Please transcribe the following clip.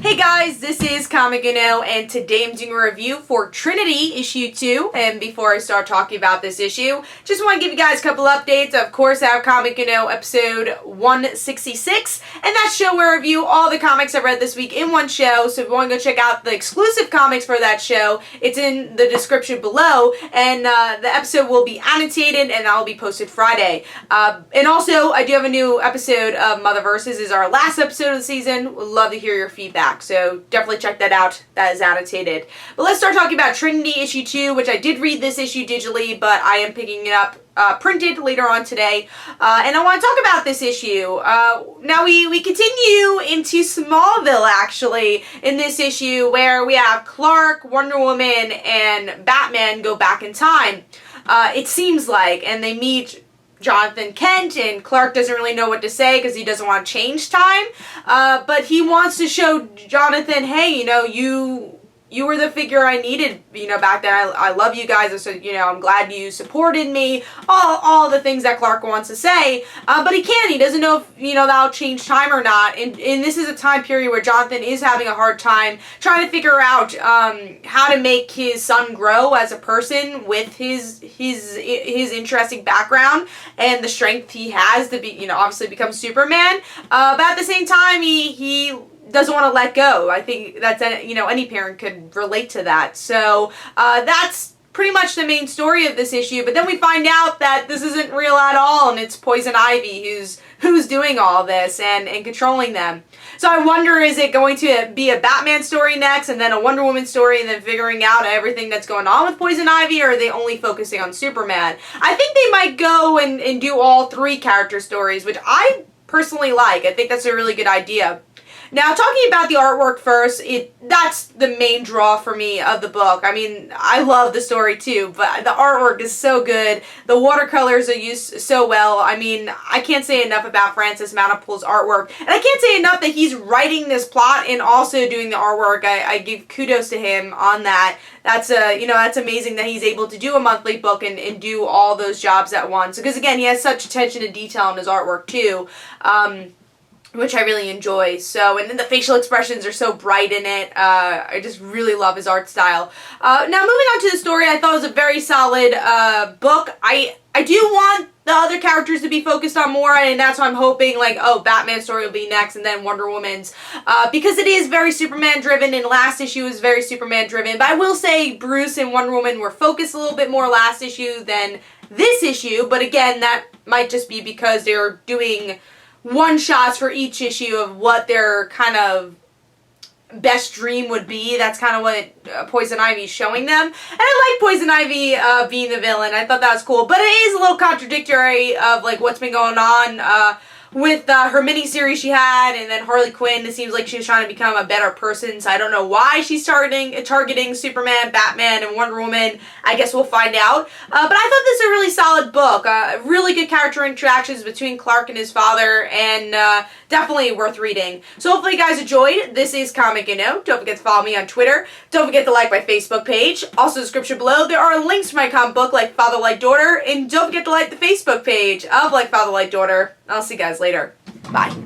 Hey guys, this is Comic Uno, and today I'm doing a review for Trinity issue 2. And before I start talking about this issue, just want to give you guys a couple updates. Of course, I have Comic Uno episode 166, and that show where I review all the comics I read this week in one show. So if you want to go check out the exclusive comics for that show, it's in the description below, and the episode will be annotated and that will be posted Friday. And also, I do have a new episode of Motherverses. This is our last episode of the season. Would love to hear your feedback. So definitely check that out. That is annotated. But let's start talking about Trinity issue 2, which I did read this issue digitally, but I am picking it up printed later on today. And I want to talk about this issue. Now we continue into Smallville, actually, in this issue where we have Clark, Wonder Woman, and Batman go back in time. It seems like, and they meet Jonathan Kent, and Clark doesn't really know what to say because he doesn't want to change time, but he wants to show Jonathan, hey, you were the figure I needed, back then. I love you guys, so, I'm glad you supported me, all the things that Clark wants to say, but he can't. He doesn't know if, that'll change time or not, and this is a time period where Jonathan is having a hard time trying to figure out how to make his son grow as a person with his interesting background and the strength he has to be, obviously become Superman, but at the same time, he doesn't want to let go. I think that's, any parent could relate to that. So that's pretty much the main story of this issue. But then we find out that this isn't real at all, and it's Poison Ivy who's doing all this and controlling them. So I wonder, is it going to be a Batman story next, and then a Wonder Woman story, and then figuring out everything that's going on with Poison Ivy, or are they only focusing on Superman? I think they might go and do all three character stories, which I personally like. I think that's a really good idea. Now, talking about the artwork first, that's the main draw for me of the book. I mean, I love the story too, but the artwork is so good. The watercolors are used so well. I mean, I can't say enough about Francis Mountiple's artwork. And I can't say enough that he's writing this plot and also doing the artwork. I give kudos to him on that. That's that's amazing that he's able to do a monthly book and do all those jobs at once. Because again, he has such attention to detail in his artwork too. Which I really enjoy. So, and then the facial expressions are so bright in it. I just really love his art style. Now, moving on to the story, I thought it was a very solid book. I do want the other characters to be focused on more, and that's why I'm hoping, Batman's story will be next, and then Wonder Woman's. Because it is very Superman-driven, and last issue was very Superman-driven. But I will say Bruce and Wonder Woman were focused a little bit more last issue than this issue. But again, that might just be because they're doing one-shots for each issue of what their kind of best dream would be. That's kind of what Poison Ivy is showing them. And I like Poison Ivy being the villain. I thought that was cool. But it is a little contradictory of what's been going on with her mini-series she had, and then Harley Quinn. It seems like she's trying to become a better person, so I don't know why she's targeting Superman, Batman, and Wonder Woman. I guess we'll find out. But I thought this was a really solid book. Really good character interactions between Clark and his father, and definitely worth reading. So hopefully you guys enjoyed. This is Comic Uno. Don't forget to follow me on Twitter. Don't forget to like my Facebook page. Also, in the description below, there are links to my comic book, Like Father, Like Daughter, and don't forget to like the Facebook page of Like Father, Like Daughter. I'll see you guys later. Bye.